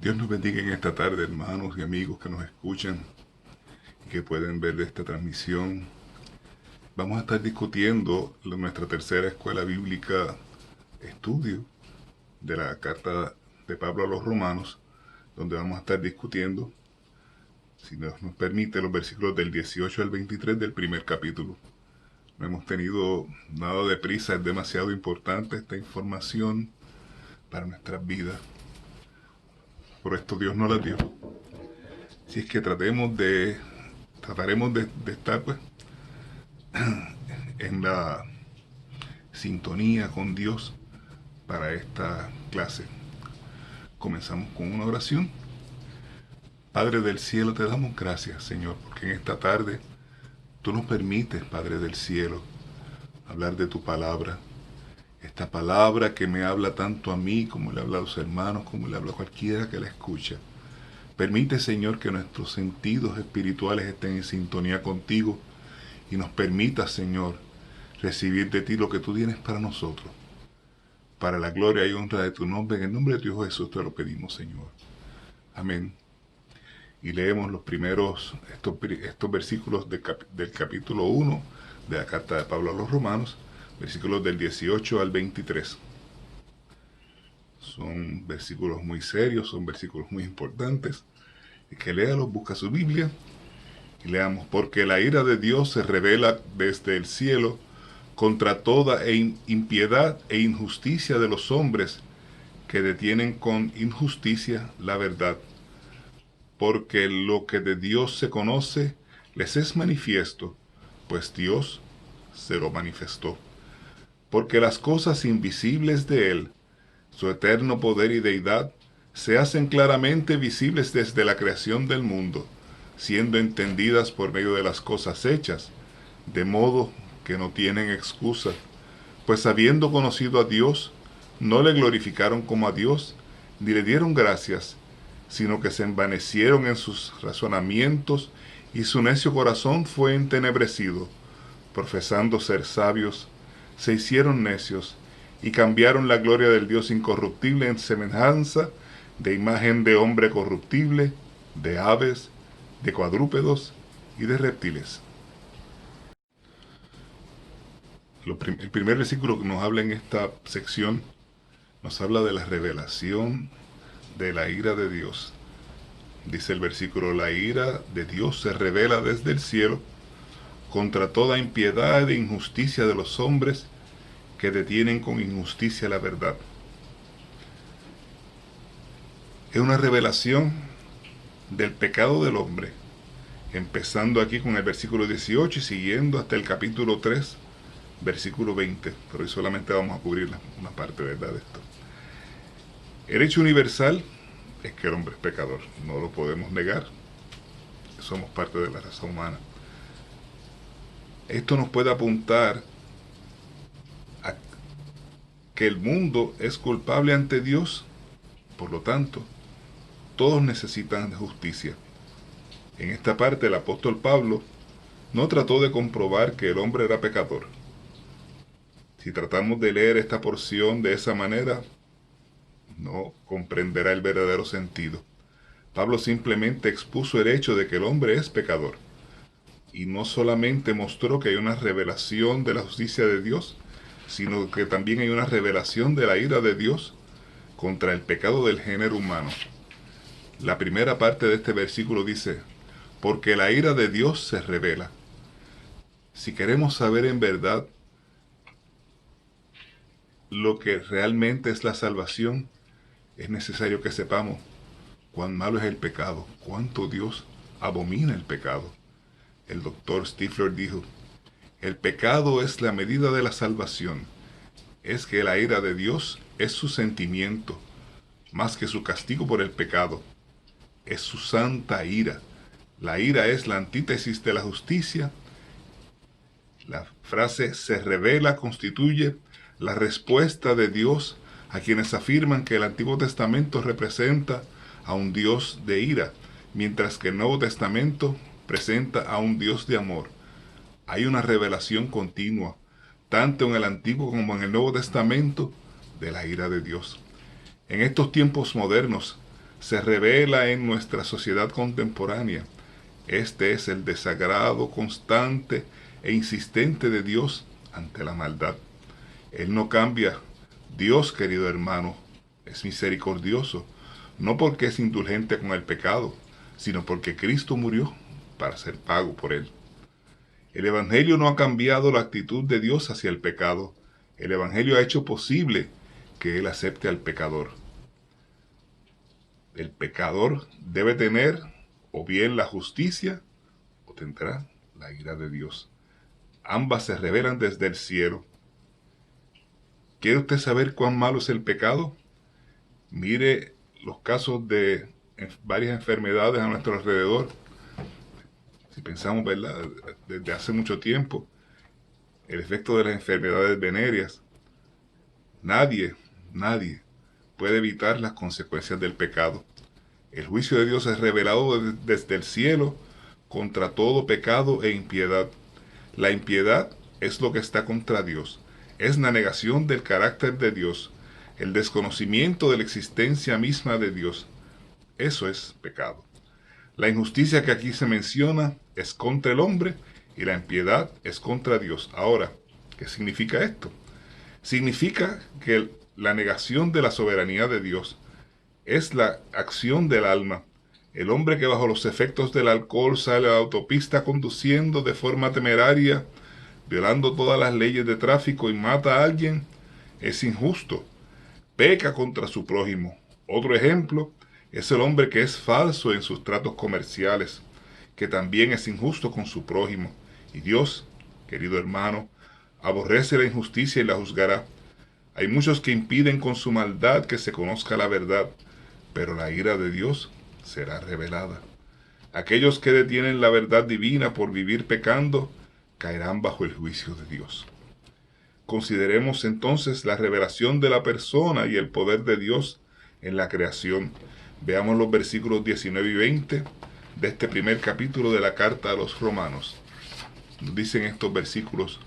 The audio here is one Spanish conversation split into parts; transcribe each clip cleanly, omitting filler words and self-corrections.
Dios nos bendiga en esta tarde, hermanos y amigos que nos escuchan y que pueden ver esta transmisión. Vamos a estar discutiendo nuestra tercera escuela bíblica estudio de la carta de Pablo a los Romanos, donde vamos a estar discutiendo, si Dios nos permite, los versículos del 18 al 23 del primer capítulo. No hemos tenido nada de prisa, es demasiado importante esta información para nuestras vidas. Por esto Dios nos la dio. Si es que trataremos de estar pues en la sintonía con Dios para esta clase. Comenzamos con una oración. Padre del cielo, te damos gracias, Señor, porque en esta tarde tú nos permites, Padre del cielo, hablar de tu palabra. Esta palabra que me habla tanto a mí como le habla a los hermanos, como le habla a cualquiera que la escucha. Permite, Señor, que nuestros sentidos espirituales estén en sintonía contigo y nos permita, Señor, recibir de ti lo que tú tienes para nosotros. Para la gloria y honra de tu nombre, en el nombre de tu Hijo Jesús te lo pedimos, Señor. Amén. Y leemos los primeros, estos versículos del capítulo 1 de la carta de Pablo a los Romanos, versículos del 18 al 23. Son versículos muy serios, son versículos muy importantes. El que léalos, busca su Biblia y leamos: porque la ira de Dios se revela desde el cielo contra toda impiedad e injusticia de los hombres que detienen con injusticia la verdad. Porque lo que de Dios se conoce les es manifiesto, pues Dios se lo manifestó. Porque las cosas invisibles de Él, su eterno poder y deidad, se hacen claramente visibles desde la creación del mundo, siendo entendidas por medio de las cosas hechas, de modo que no tienen excusa, pues habiendo conocido a Dios, no le glorificaron como a Dios, ni le dieron gracias, sino que se envanecieron en sus razonamientos, y su necio corazón fue entenebrecido. Profesando ser sabios, se hicieron necios, y cambiaron la gloria del Dios incorruptible en semejanza de imagen de hombre corruptible, de aves, de cuadrúpedos y de reptiles. El primer versículo que nos habla en esta sección nos habla de la revelación de la ira de Dios. Dice el versículo: la ira de Dios se revela desde el cielo contra toda impiedad e injusticia de los hombres que detienen con injusticia la verdad. Es una revelación del pecado del hombre, empezando aquí con el versículo 18 y siguiendo hasta el capítulo 3, versículo 20, pero hoy solamente vamos a cubrir una parte, ¿verdad?, de esto. El hecho universal es que el hombre es pecador, no lo podemos negar, somos parte de la raza humana. Esto nos puede apuntar a que el mundo es culpable ante Dios, por lo tanto, todos necesitan justicia. En esta parte el apóstol Pablo no trató de comprobar que el hombre era pecador. Si tratamos de leer esta porción de esa manera, no comprenderá el verdadero sentido. Pablo simplemente expuso el hecho de que el hombre es pecador, y no solamente mostró que hay una revelación de la justicia de Dios, sino que también hay una revelación de la ira de Dios contra el pecado del género humano. La primera parte de este versículo dice: porque la ira de Dios se revela. Si queremos saber en verdad lo que realmente es la salvación, es necesario que sepamos cuán malo es el pecado, cuánto Dios abomina el pecado. El doctor Stifler dijo: el pecado es la medida de la salvación. Es que la ira de Dios es su sentimiento, más que su castigo por el pecado. Es su santa ira. La ira es la antítesis de la justicia. La frase se revela constituye la respuesta de Dios a quienes afirman que el Antiguo Testamento representa a un Dios de ira, mientras que el Nuevo Testamento presenta a un Dios de amor. Hay una revelación continua, tanto en el Antiguo como en el Nuevo Testamento, de la ira de Dios. En estos tiempos modernos se revela en nuestra sociedad contemporánea. Este es el desagrado constante e insistente de Dios ante la maldad. Él no cambia. Dios, querido hermano, es misericordioso, no porque es indulgente con el pecado, sino porque Cristo murió para ser pago por él. El Evangelio no ha cambiado la actitud de Dios hacia el pecado. El Evangelio ha hecho posible que Él acepte al pecador. El pecador debe tener o bien la justicia o tendrá la ira de Dios. Ambas se revelan desde el cielo. ¿Quiere usted saber cuán malo es el pecado? Mire los casos de varias enfermedades a nuestro alrededor. Si pensamos, ¿verdad?, desde hace mucho tiempo, el efecto de las enfermedades venéreas. Nadie puede evitar las consecuencias del pecado. El juicio de Dios es revelado desde el cielo contra todo pecado e impiedad. La impiedad es lo que está contra Dios. Es la negación del carácter de Dios, el desconocimiento de la existencia misma de Dios. Eso es pecado. La injusticia que aquí se menciona es contra el hombre y la impiedad es contra Dios. Ahora, ¿qué significa esto? Significa que la negación de la soberanía de Dios es la acción del alma. El hombre que bajo los efectos del alcohol sale a la autopista conduciendo de forma temeraria, violando todas las leyes de tráfico y mata a alguien, es injusto. Peca contra su prójimo. Otro ejemplo es el hombre que es falso en sus tratos comerciales, que también es injusto con su prójimo. Y Dios, querido hermano, aborrece la injusticia y la juzgará. Hay muchos que impiden con su maldad que se conozca la verdad, pero la ira de Dios será revelada. Aquellos que detienen la verdad divina por vivir pecando, caerán bajo el juicio de Dios. Consideremos entonces la revelación de la persona y el poder de Dios en la creación. Veamos los versículos 19 y 20 de este primer capítulo de la carta a los Romanos. Nos dicen estos versículos: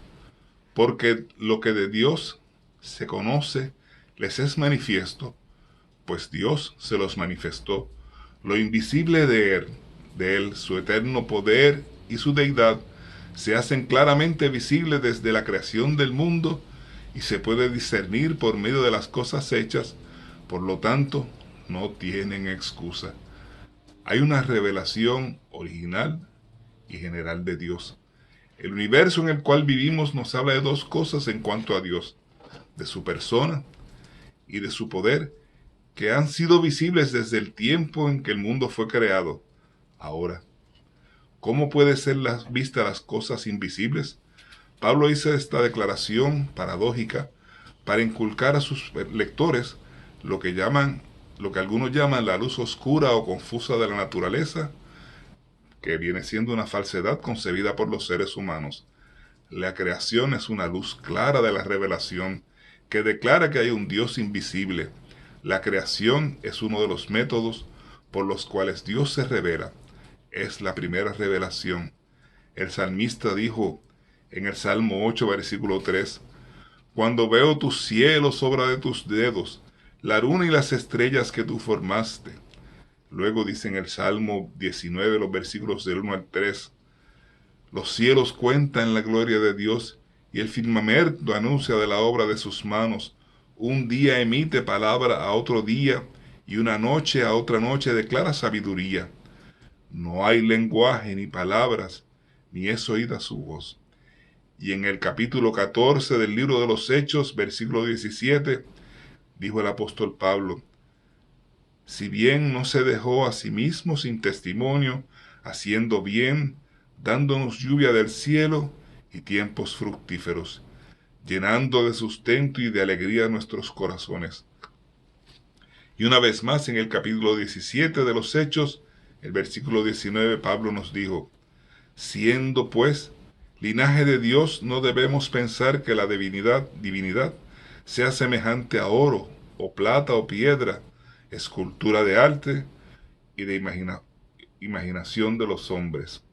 porque lo que de Dios se conoce les es manifiesto, pues Dios se los manifestó. Lo invisible de él, su eterno poder y su deidad, se hacen claramente visibles desde la creación del mundo y se puede discernir por medio de las cosas hechas, por lo tanto, no tienen excusa. Hay una revelación original y general de Dios. El universo en el cual vivimos nos habla de dos cosas en cuanto a Dios: de su persona y de su poder, que han sido visibles desde el tiempo en que el mundo fue creado. Ahora, ¿cómo puede ser vistas las cosas invisibles? Pablo hizo esta declaración paradójica para inculcar a sus lectores lo que algunos llaman la luz oscura o confusa de la naturaleza, que viene siendo una falsedad concebida por los seres humanos. La creación es una luz clara de la revelación, que declara que hay un Dios invisible. La creación es uno de los métodos por los cuales Dios se revela. Es la primera revelación. El salmista dijo en el Salmo 8, versículo 3, cuando veo tus cielos, obra de tus dedos, la luna y las estrellas que tú formaste. Luego dice en el Salmo 19, los versículos del 1 al 3, los cielos cuentan la gloria de Dios y el firmamento anuncia de la obra de sus manos. Un día emite palabra a otro día y una noche a otra noche declara sabiduría. No hay lenguaje ni palabras, ni es oída su voz. Y en el capítulo 14 del libro de los Hechos, versículo 17, dijo el apóstol Pablo: si bien no se dejó a sí mismo sin testimonio, haciendo bien, dándonos lluvia del cielo y tiempos fructíferos, llenando de sustento y de alegría nuestros corazones. Y una vez más, en el capítulo 17 de los Hechos, el versículo 19, Pablo nos dijo: siendo pues linaje de Dios, no debemos pensar que la divinidad sea semejante a oro, o plata, o piedra, escultura de arte y de imaginación de los hombres.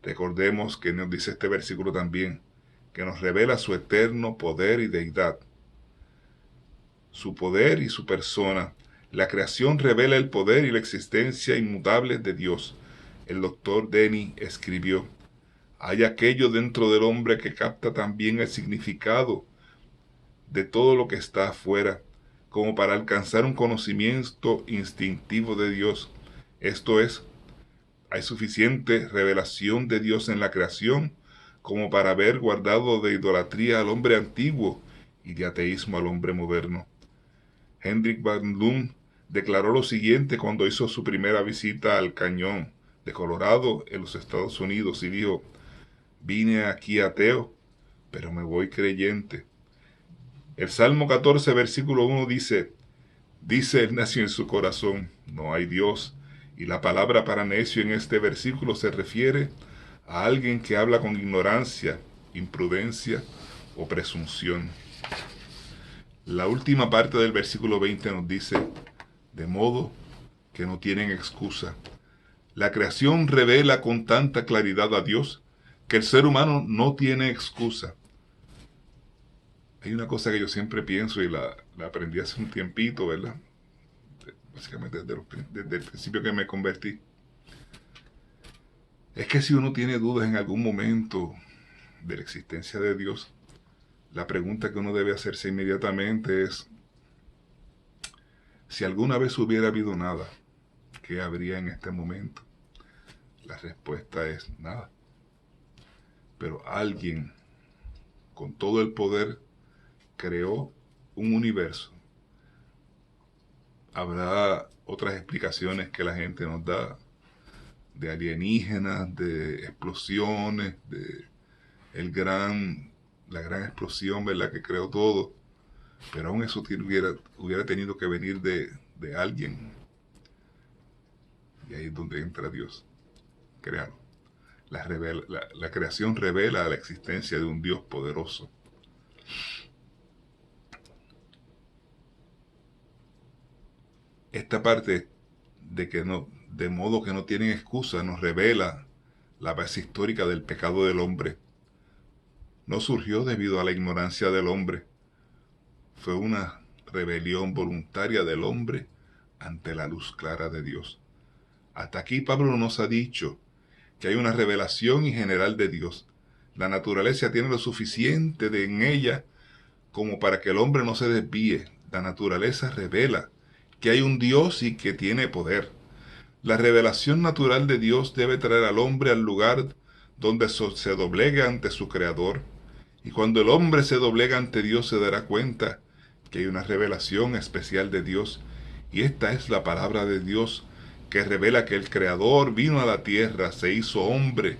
Recordemos que nos dice este versículo también, que nos revela su eterno poder y deidad. Su poder y su persona. La creación revela el poder y la existencia inmutable de Dios. El doctor Denny escribió: hay aquello dentro del hombre que capta también el significado de todo lo que está afuera, como para alcanzar un conocimiento instintivo de Dios. Esto es, hay suficiente revelación de Dios en la creación como para haber guardado de idolatría al hombre antiguo y de ateísmo al hombre moderno. Hendrik Van Loon declaró lo siguiente cuando hizo su primera visita al cañón de Colorado en los Estados Unidos y dijo: vine aquí ateo, pero me voy creyente. El Salmo 14, versículo 1 dice el necio en su corazón, no hay Dios. Y la palabra para necio en este versículo se refiere a alguien que habla con ignorancia, imprudencia o presunción. La última parte del versículo 20 nos dice: de modo que no tienen excusa. La creación revela con tanta claridad a Dios que el ser humano no tiene excusa. Hay una cosa que yo siempre pienso y la aprendí hace un tiempito, ¿verdad? Básicamente desde el principio que me convertí. Es que si uno tiene dudas en algún momento de la existencia de Dios, la pregunta que uno debe hacerse inmediatamente es: si alguna vez hubiera habido nada, ¿qué habría en este momento? La respuesta es nada. Pero alguien con todo el poder creó un universo. Habrá otras explicaciones que la gente nos da, de alienígenas, de explosiones, de la gran explosión, ¿verdad?, que creó todo. Pero aún eso hubiera tenido que venir de alguien. Y ahí es donde entra Dios. Créalo. La creación revela la existencia de un Dios poderoso. Esta parte de modo que no tienen excusa, nos revela la base histórica del pecado del hombre. No surgió debido a la ignorancia del hombre. Fue una rebelión voluntaria del hombre ante la luz clara de Dios. Hasta aquí Pablo nos ha dicho que hay una revelación general de Dios. La naturaleza tiene lo suficiente en ella como para que el hombre no se desvíe. La naturaleza revela que hay un Dios y que tiene poder. La revelación natural de Dios debe traer al hombre al lugar donde se doblegue ante su Creador. Y cuando el hombre se doblega ante Dios, se dará cuenta que hay una revelación especial de Dios. Y esta es la palabra de Dios, que revela que el Creador vino a la tierra, se hizo hombre,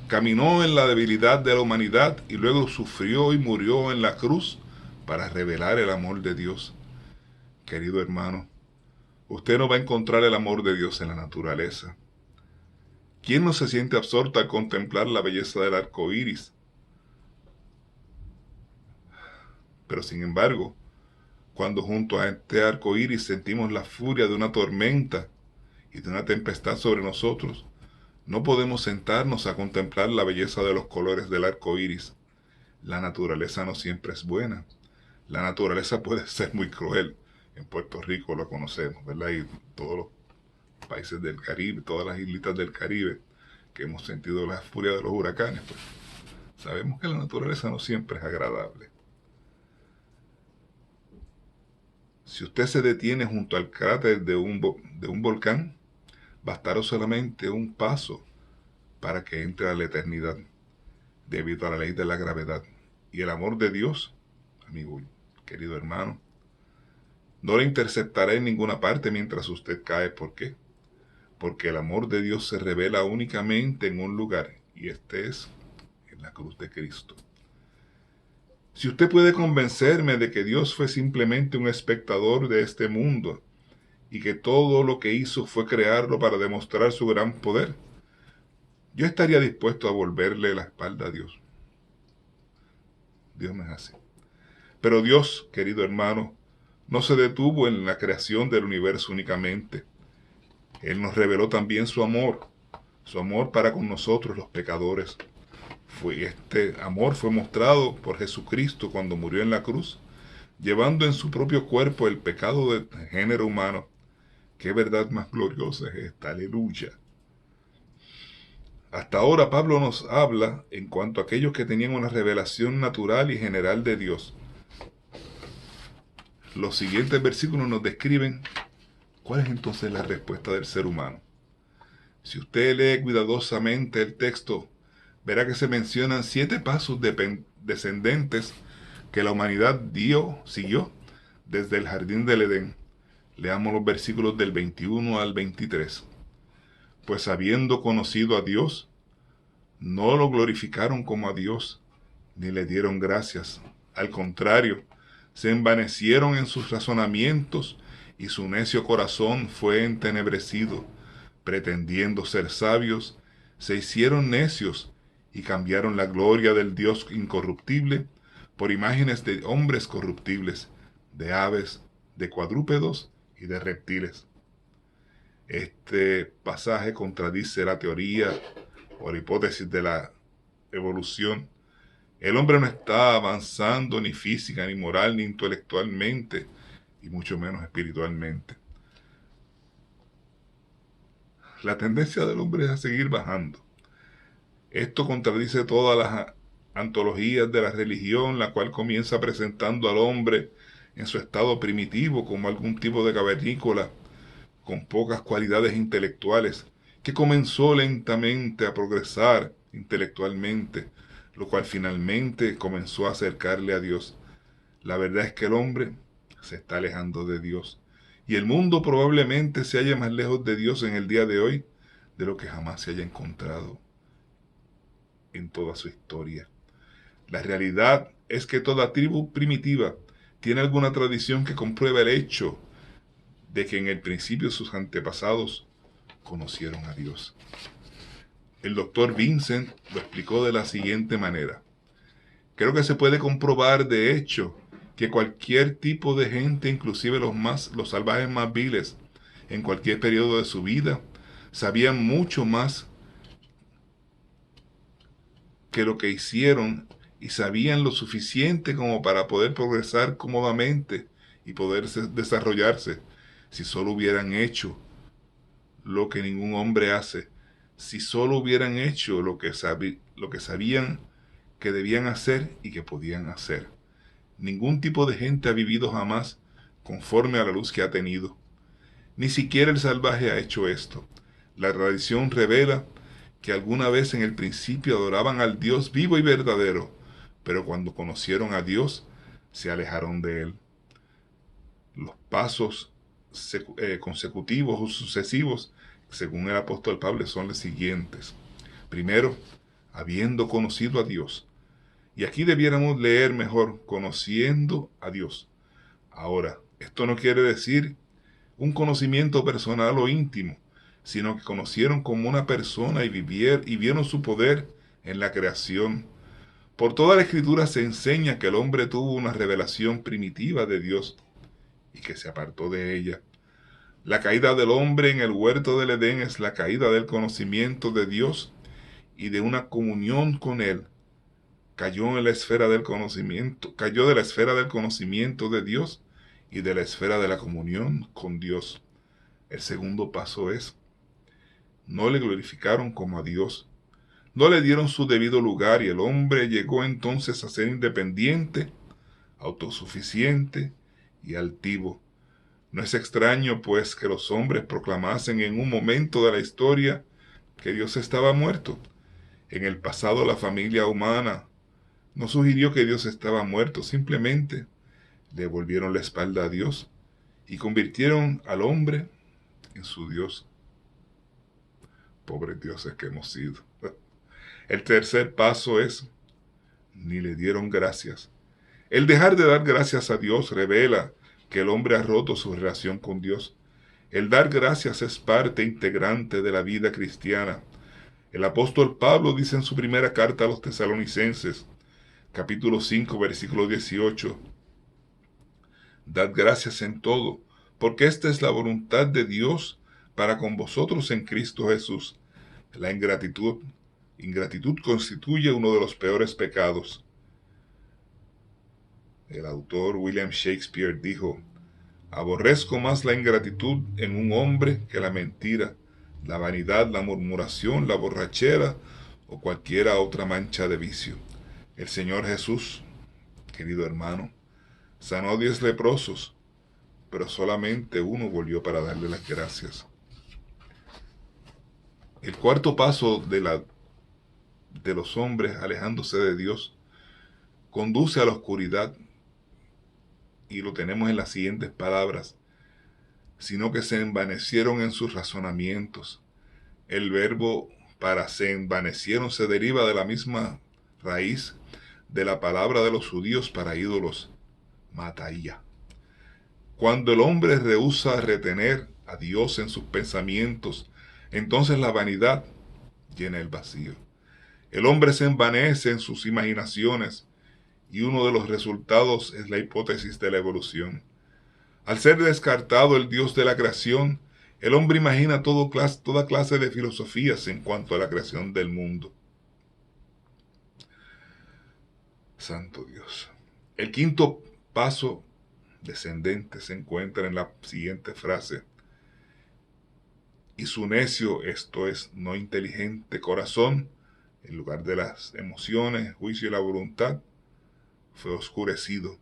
caminó en la debilidad de la humanidad y luego sufrió y murió en la cruz para revelar el amor de Dios. Querido hermano, usted no va a encontrar el amor de Dios en la naturaleza. ¿Quién no se siente absorto al contemplar la belleza del arco iris? Pero sin embargo, cuando junto a este arco iris sentimos la furia de una tormenta y de una tempestad sobre nosotros, no podemos sentarnos a contemplar la belleza de los colores del arco iris. La naturaleza no siempre es buena. La naturaleza puede ser muy cruel. En Puerto Rico lo conocemos, ¿verdad? Y todos los países del Caribe, todas las islitas del Caribe, que hemos sentido la furia de los huracanes, pues sabemos que la naturaleza no siempre es agradable. Si usted se detiene junto al cráter de un volcán, bastará solamente un paso para que entre a la eternidad, debido a la ley de la gravedad. Y el amor de Dios, amigo, querido hermano, no le interceptará en ninguna parte mientras usted cae. ¿Por qué? Porque el amor de Dios se revela únicamente en un lugar, y este es en la cruz de Cristo. Si usted puede convencerme de que Dios fue simplemente un espectador de este mundo y que todo lo que hizo fue crearlo para demostrar su gran poder, yo estaría dispuesto a volverle la espalda a Dios. Dios no es así. Pero Dios, querido hermano, no se detuvo en la creación del universo únicamente. Él nos reveló también su amor para con nosotros los pecadores. Este amor fue mostrado por Jesucristo cuando murió en la cruz, llevando en su propio cuerpo el pecado del género humano, Qué verdad más gloriosa es esta, aleluya. Hasta ahora Pablo nos habla en cuanto a aquellos que tenían una revelación natural y general de Dios. Los siguientes versículos nos describen cuál es entonces la respuesta del ser humano. Si usted lee cuidadosamente el texto, verá que se mencionan 7 pasos descendentes que la humanidad siguió desde el jardín del Edén. Leamos los versículos del 21 al 23. Pues habiendo conocido a Dios, no lo glorificaron como a Dios, ni le dieron gracias. Al contrario, se envanecieron en sus razonamientos y su necio corazón fue entenebrecido. Pretendiendo ser sabios, se hicieron necios y cambiaron la gloria del Dios incorruptible por imágenes de hombres corruptibles, de aves, de cuadrúpedos y de reptiles. Este pasaje contradice la teoría o la hipótesis de la evolución. El hombre no está avanzando ni física, ni moral, ni intelectualmente, y mucho menos espiritualmente. La tendencia del hombre es a seguir bajando. Esto contradice todas las antologías de la religión, la cual comienza presentando al hombre en su estado primitivo como algún tipo de cavernícola con pocas cualidades intelectuales, que comenzó lentamente a progresar intelectualmente, lo cual finalmente comenzó a acercarle a Dios. La verdad es que el hombre se está alejando de Dios, y el mundo probablemente se halla más lejos de Dios en el día de hoy de lo que jamás se haya encontrado en toda su historia. La realidad es que toda tribu primitiva tiene alguna tradición que comprueba el hecho de que en el principio sus antepasados conocieron a Dios. El doctor Vincent lo explicó de la siguiente manera. Creo que se puede comprobar de hecho que cualquier tipo de gente, inclusive los salvajes más viles, en cualquier periodo de su vida, sabían mucho más que lo que hicieron y sabían lo suficiente como para poder progresar cómodamente y poder desarrollarse si solo hubieran hecho lo que ningún hombre hace, si solo hubieran hecho lo que sabían que debían hacer y que podían hacer. Ningún tipo de gente ha vivido jamás conforme a la luz que ha tenido. Ni siquiera el salvaje ha hecho esto. La tradición revela que alguna vez en el principio adoraban al Dios vivo y verdadero, pero cuando conocieron a Dios, se alejaron de él. Los pasos consecutivos o sucesivos, según el apóstol Pablo, son los siguientes. Primero, habiendo conocido a Dios. Y aquí debiéramos leer mejor, conociendo a Dios. Ahora, esto no quiere decir un conocimiento personal o íntimo, sino que conocieron como una persona y vieron su poder en la creación. Por toda la escritura se enseña que el hombre tuvo una revelación primitiva de Dios y que se apartó de ella. La caída del hombre en el huerto del Edén es la caída del conocimiento de Dios y de una comunión con Él. Cayó de la esfera del conocimiento de Dios y de la esfera de la comunión con Dios. El segundo paso es, no le glorificaron como a Dios, no le dieron su debido lugar y el hombre llegó entonces a ser independiente, autosuficiente y altivo. No es extraño, pues, que los hombres proclamasen en un momento de la historia que Dios estaba muerto. En el pasado la familia humana no sugirió que Dios estaba muerto, simplemente le volvieron la espalda a Dios y convirtieron al hombre en su Dios. Pobres dioses que hemos sido. El tercer paso es, ni le dieron gracias. El dejar de dar gracias a Dios revela que el hombre ha roto su relación con Dios. El dar gracias es parte integrante de la vida cristiana. El apóstol Pablo dice en su primera carta a los tesalonicenses, capítulo 5, versículo 18, dad gracias en todo, porque esta es la voluntad de Dios para con vosotros en Cristo Jesús. La ingratitud constituye uno de los peores pecados. El autor William Shakespeare dijo, Aborrezco más la ingratitud en un hombre que la mentira, la vanidad, la murmuración, la borrachera o cualquiera otra mancha de vicio. El Señor Jesús, querido hermano, sanó a 10 leprosos, pero solamente uno volvió para darle las gracias. El cuarto paso de los hombres alejándose de Dios conduce a la oscuridad, y lo tenemos en las siguientes palabras: sino que se envanecieron en sus razonamientos. El verbo para se envanecieron se deriva de la misma raíz de la palabra de los judíos para ídolos, mataía. Cuando el hombre rehúsa retener a Dios en sus pensamientos, entonces la vanidad llena el vacío. El hombre se envanece en sus imaginaciones, y uno de los resultados es la hipótesis de la evolución. Al ser descartado el Dios de la creación, el hombre imagina toda clase de filosofías en cuanto a la creación del mundo. Santo Dios. El quinto paso descendente se encuentra en la siguiente frase: y su necio, esto es, no inteligente corazón, en lugar de las emociones, el juicio y la voluntad, fue oscurecido.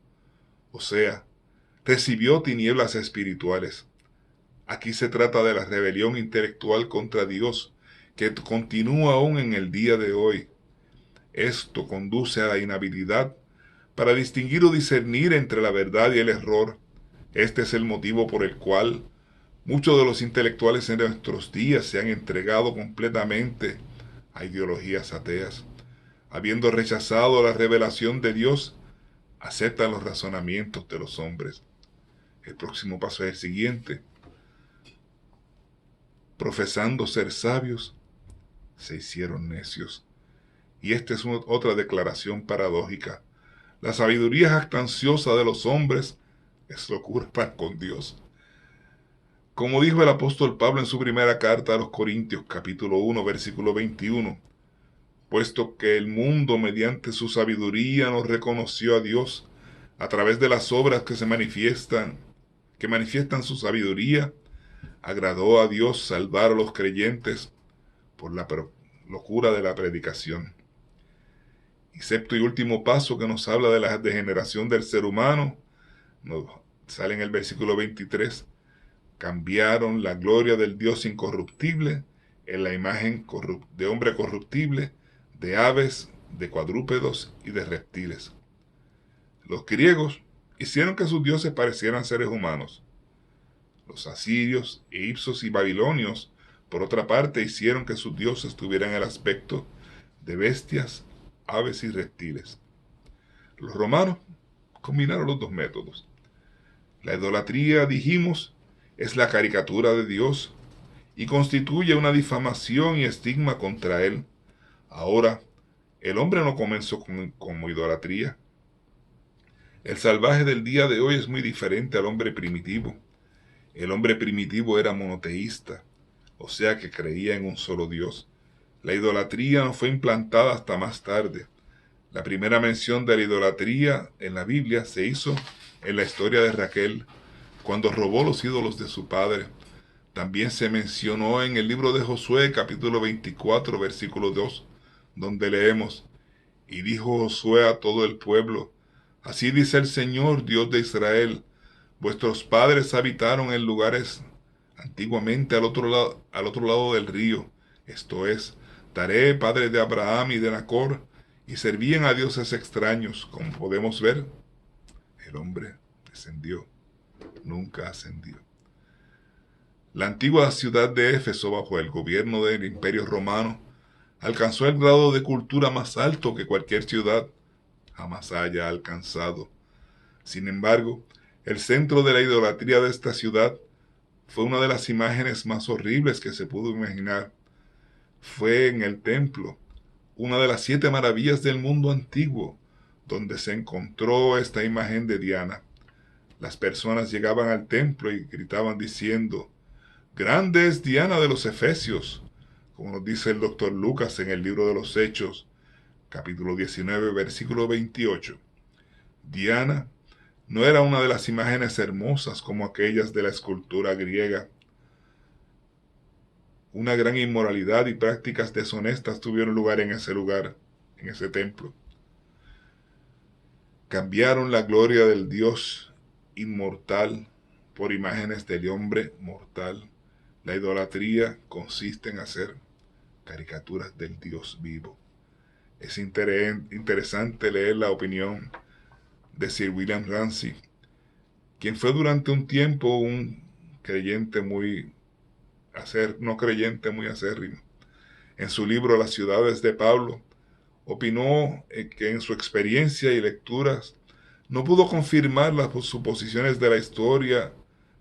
O sea, recibió tinieblas espirituales. Aquí se trata de la rebelión intelectual contra Dios, que continúa aún en el día de hoy. Esto conduce a la inhabilidad para distinguir o discernir entre la verdad y el error. Este es el motivo por el cual muchos de los intelectuales en nuestros días se han entregado completamente a ideologías ateas. Habiendo rechazado la revelación de Dios, aceptan los razonamientos de los hombres. El próximo paso es el siguiente: profesando ser sabios, se hicieron necios. Y esta es otra declaración paradójica. La sabiduría jactanciosa de los hombres es locura para con Dios. Como dijo el apóstol Pablo en su primera carta a los Corintios, capítulo 1, versículo 21, puesto que el mundo mediante su sabiduría no reconoció a Dios a través de las obras que manifiestan su sabiduría, agradó a Dios salvar a los creyentes por la locura de la predicación. Y sexto y último paso que nos habla de la degeneración del ser humano, nos sale en el versículo 23. Cambiaron la gloria del Dios incorruptible en la imagen de hombre corruptible, de aves, de cuadrúpedos y de reptiles. Los griegos hicieron que sus dioses parecieran seres humanos. Los asirios, egipcios y babilonios, por otra parte, hicieron que sus dioses tuvieran el aspecto de bestias, aves y reptiles. Los romanos combinaron los dos métodos. La idolatría, dijimos, es la caricatura de Dios y constituye una difamación y estigma contra Él. Ahora, el hombre no comenzó como idolatría. El salvaje del día de hoy es muy diferente al hombre primitivo. El hombre primitivo era monoteísta, o sea que creía en un solo Dios. La idolatría no fue implantada hasta más tarde. La primera mención de la idolatría en la Biblia se hizo en la historia de Raquel, cuando robó los ídolos de su padre. También se mencionó en el libro de Josué, capítulo 24, versículo 2, donde leemos: y dijo Josué a todo el pueblo: así dice el Señor, Dios de Israel, vuestros padres habitaron en lugares antiguamente al otro lado del río, esto es, Taré, padre de Abraham y de Nacor, y servían a dioses extraños. Como podemos ver, el hombre descendió, nunca ascendió. La antigua ciudad de Éfeso, bajo el gobierno del Imperio Romano, alcanzó el grado de cultura más alto que cualquier ciudad jamás haya alcanzado. Sin embargo, el centro de la idolatría de esta ciudad fue una de las imágenes más horribles que se pudo imaginar. Fue en el templo, una de las 7 maravillas del mundo antiguo, donde se encontró esta imagen de Diana. Las personas llegaban al templo y gritaban diciendo: grande es Diana de los Efesios, como nos dice el doctor Lucas en el libro de los Hechos, capítulo 19, versículo 28. Diana, No era una de las imágenes hermosas como aquellas de la escultura griega. Una gran inmoralidad y prácticas deshonestas tuvieron lugar, en ese templo. Cambiaron la gloria del Dios inmortal por imágenes del hombre mortal. La idolatría consiste en hacer caricaturas del Dios vivo. Es interesante leer la opinión de Sir William Ramsay, quien fue durante un tiempo un creyente no creyente muy acérrimo. En su libro Las ciudades de Pablo, opinó que en su experiencia y lecturas no pudo confirmar las suposiciones de la historia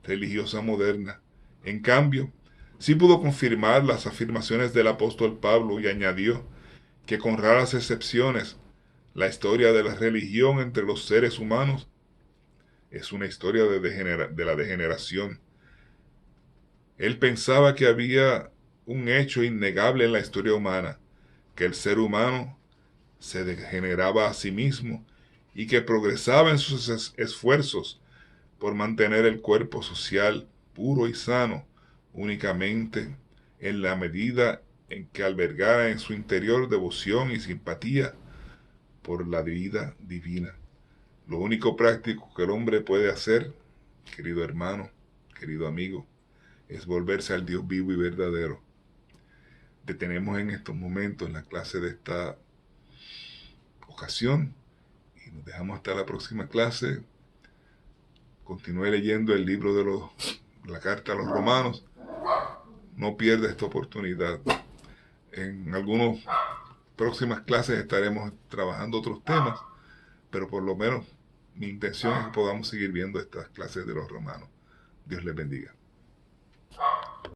religiosa moderna. En cambio, sí pudo confirmar las afirmaciones del apóstol Pablo, y añadió que, con raras excepciones, la historia de la religión entre los seres humanos es una historia de la degeneración. Él pensaba que había un hecho innegable en la historia humana, que el ser humano se degeneraba a sí mismo y que progresaba en sus esfuerzos por mantener el cuerpo social puro y sano únicamente en la medida en que albergara en su interior devoción y simpatía por la vida divina. Lo único práctico que el hombre puede hacer, querido hermano, querido amigo, es volverse al Dios vivo y verdadero. Detenemos en estos momentos la clase de esta ocasión y nos dejamos hasta la próxima clase. Continúe leyendo el libro de la carta a los romanos. No pierda esta oportunidad. En algunas próximas clases estaremos trabajando otros temas, pero por lo menos mi intención es que podamos seguir viendo estas clases de los romanos. Dios les bendiga.